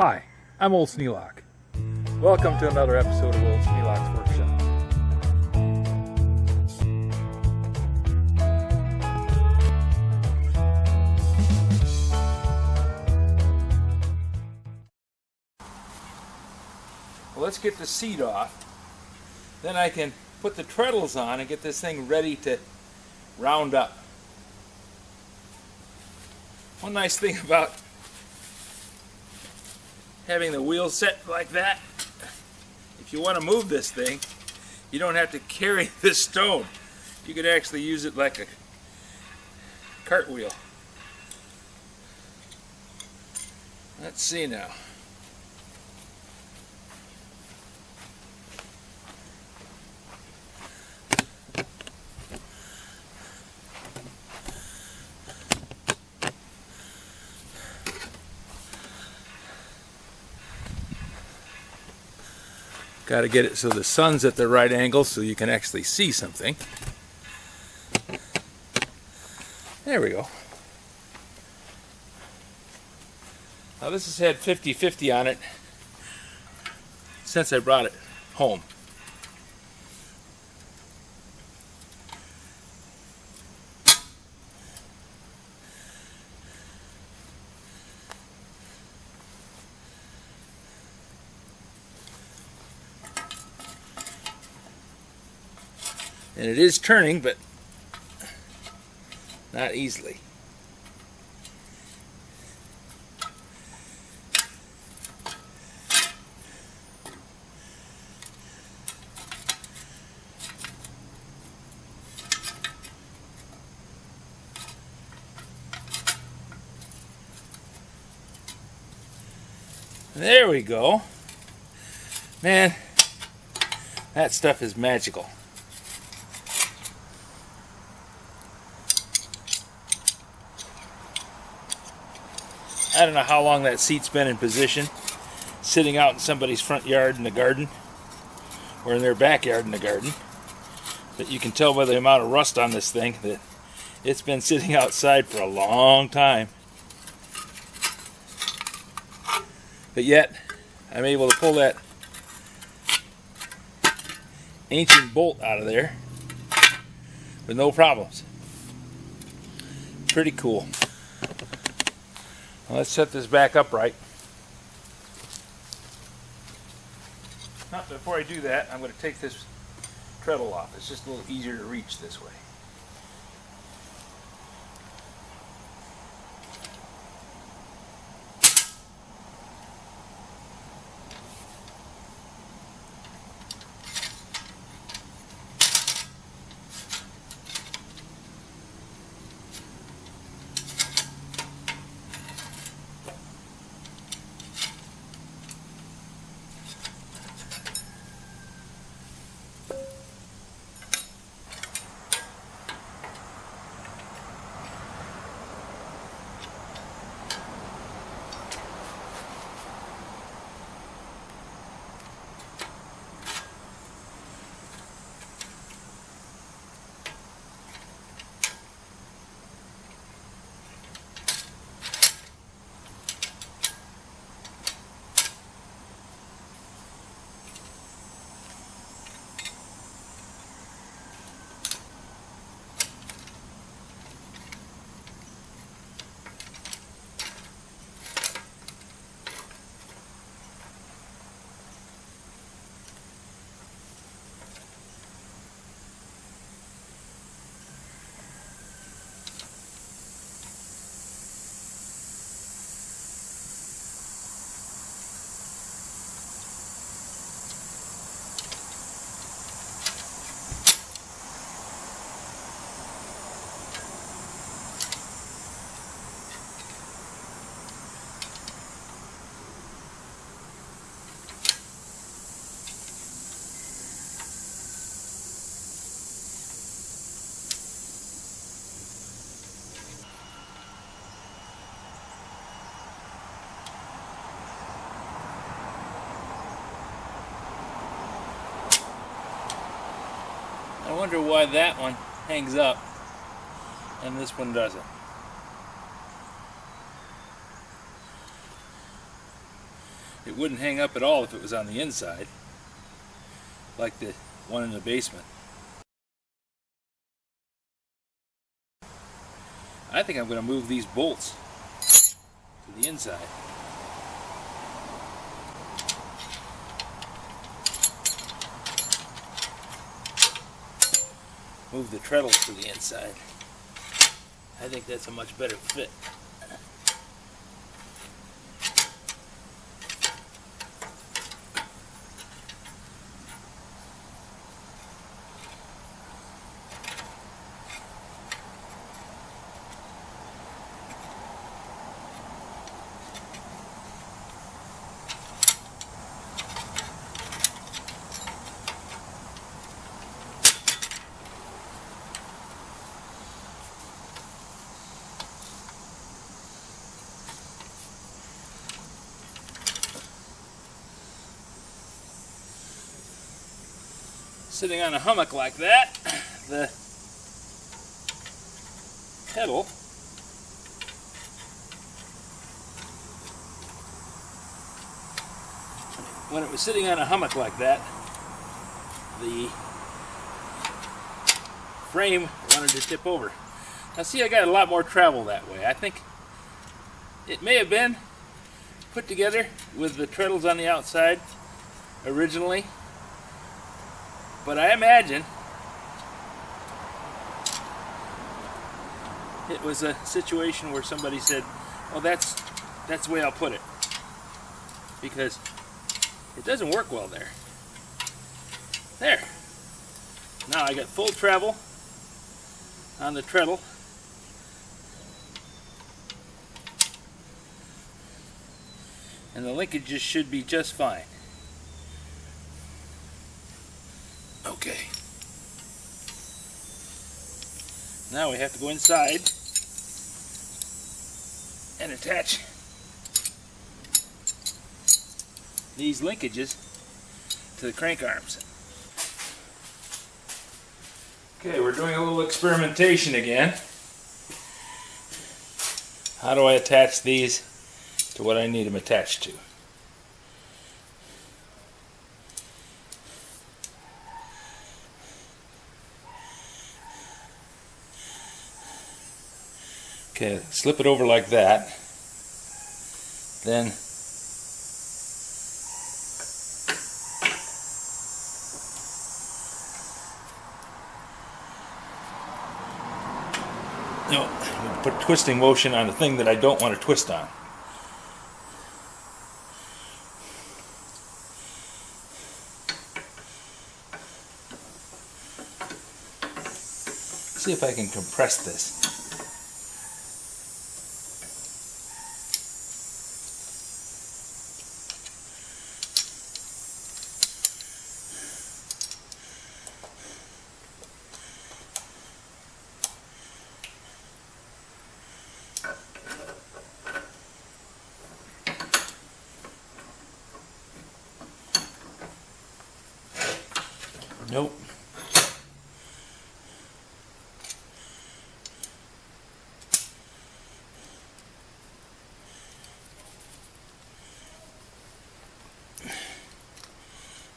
Hi, I'm Old Sneelock. Welcome to another episode of Old Sneelock's Workshop. Well, let's get the seat off. Then I can put the treadles on and get this thing ready to round up. One nice thing about having the wheels set like that, if you want to move this thing, you don't have to carry this stone. You could actually use it like a cartwheel. Let's see now. Got to get it so the sun's at the right angle so you can actually see something. There we go. Now this has had 50-50 on it since I brought it home. And it is turning, but not easily. There we go. Man, that stuff is magical. I don't know how long that seat's been in position, sitting out in somebody's front yard in the garden, or in their backyard in the garden, but you can tell by the amount of rust on this thing that it's been sitting outside for a long time. But yet, I'm able to pull that ancient bolt out of there with no problems. Pretty cool. Well, let's set this back upright. Before I do that, I'm going to take this treadle off. It's just a little easier to reach this way. I wonder why that one hangs up and this one doesn't. It wouldn't hang up at all if it was on the inside, like the one in the basement. I think I'm going to move these bolts to the inside. Move the treadles to the inside. I think that's a much better fit. Sitting on a hummock like that, the pedal when it was sitting on a hummock like that, the frame wanted to tip over. Now see, I got a lot more travel that way. I think it may have been put together with the treadles on the outside originally, but I imagine it was a situation where somebody said, "Oh, that's the way I'll put it," because it doesn't work well there. There. Now I got full travel on the treadle. And the linkages should be just fine. Okay. Now we have to go inside and attach these linkages to the crank arms. Okay, we're doing a little experimentation again. How do I attach these to what I need them attached to? Okay, slip it over like that. Then put twisting motion on the thing that I don't want to twist on. See if I can compress this. Nope.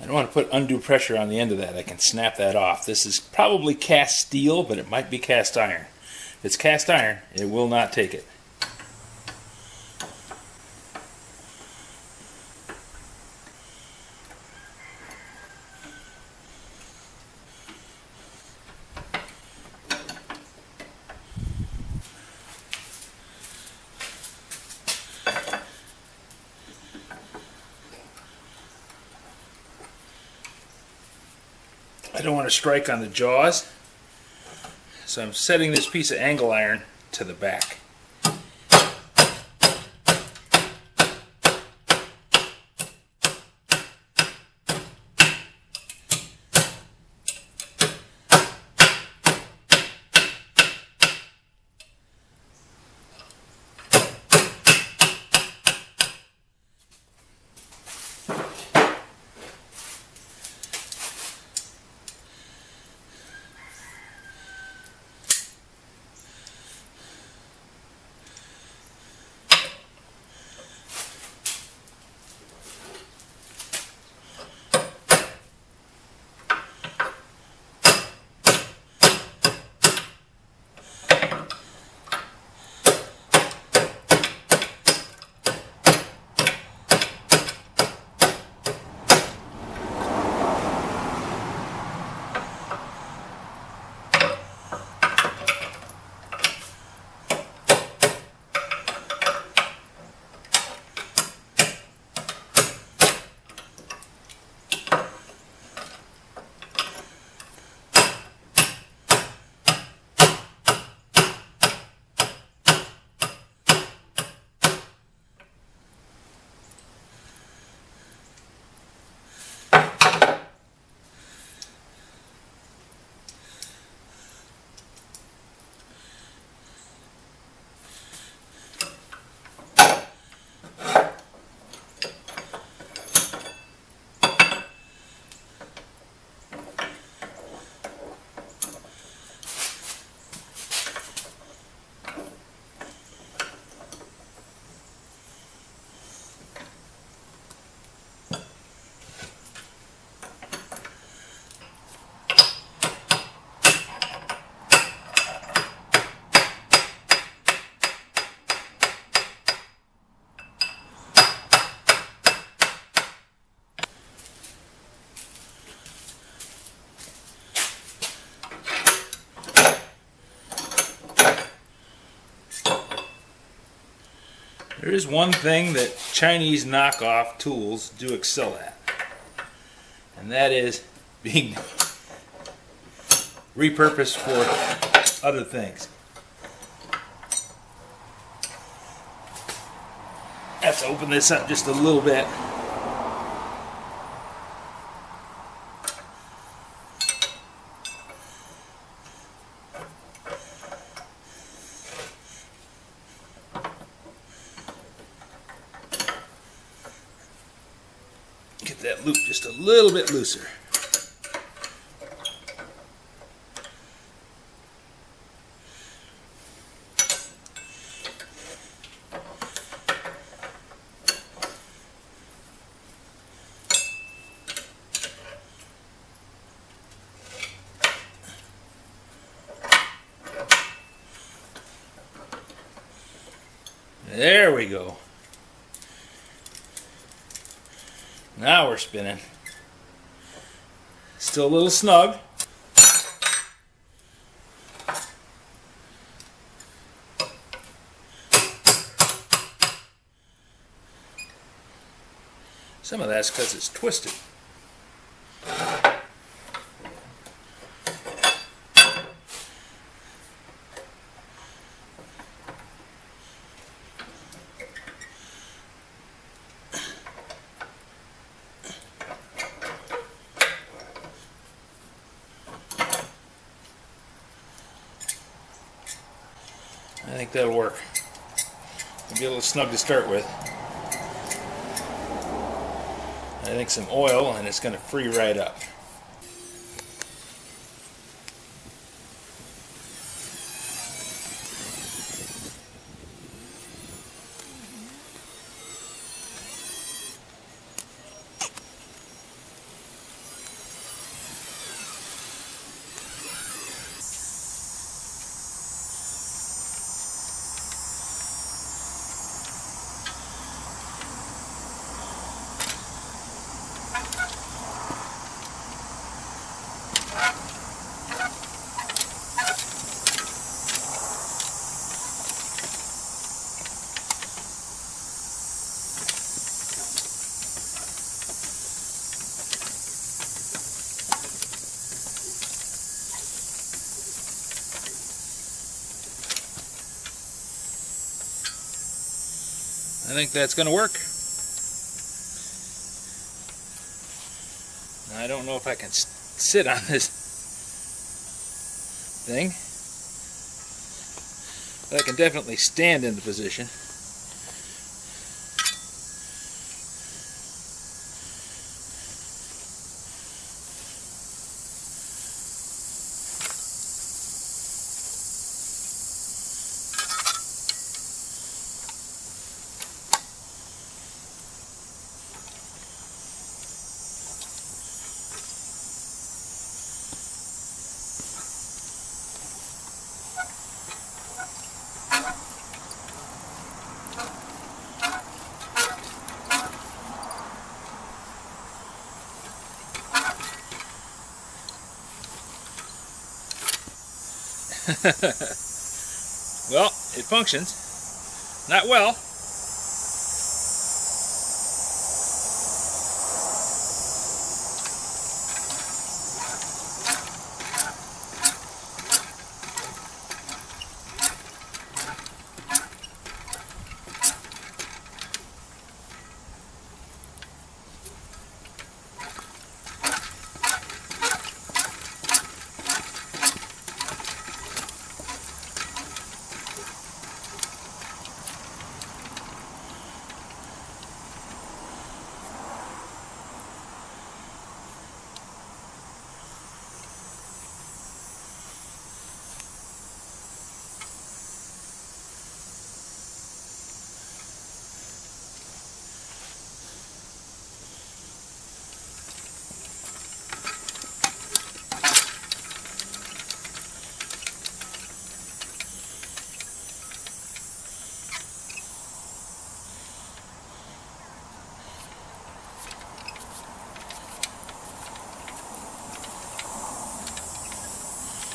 I don't want to put undue pressure on the end of that. I can snap that off. This is probably cast steel, but it might be cast iron. If it's cast iron, it will not take it. I don't want to strike on the jaws, so I'm setting this piece of angle iron to the back. There is one thing that Chinese knockoff tools do excel at, and that is being repurposed for other things. I have to open this up just a little bit. Get that loop just a little bit looser. There we go. Now we're spinning. Still a little snug. Some of that's because it's twisted. I think that'll work. It'll be a little snug to start with. I think some oil and it's going to free right up. I think that's going to work. I don't know if I can sit on this thing, but I can definitely stand in the position. Well, it functions. Not well.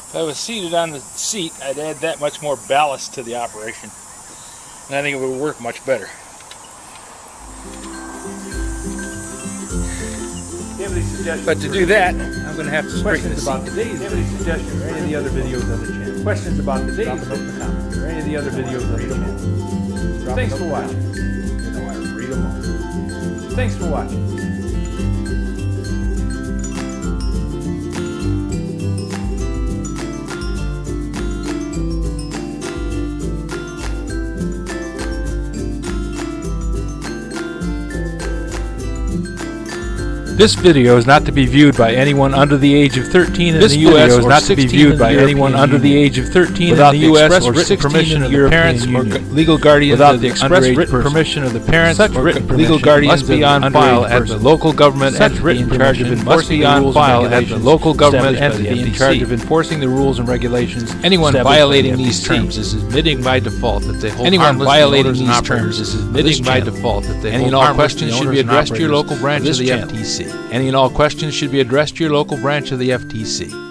If I was seated on the seat, I'd add that much more ballast to the operation, and I think it would work much better. But to do that, I'm going to have to straighten the Questions about seat. today's any suggestions or any of the other videos on the channel. Questions about today's or any of the other videos on the channel. Thanks for watching. You know I read them all. Thanks for watching. This video is not to be viewed by anyone under the age of 13 in the U.S. is not to be viewed by anyone under the age of 13 without in the the U.S. express or written 16 permission in of the the parents or European legal guardians without of the the express underage written person. permission of the parents Such or written legal permission guardians must be of on the file underage at the person. local government Such entity written in charge of permission must be enforcing the on rules file and at the regulations local government established by the entity in FTC. charge of enforcing the rules and regulations. Anyone established by violating the these FTC. terms is admitting by default that they hold Anyone harmless violating owners and these operators terms is is admitting by admitting default that they Any hold and all harmless questions should be owners and addressed to your operators local branch of of this the channel. FTC. Any and all questions should be addressed to your local branch of the FTC.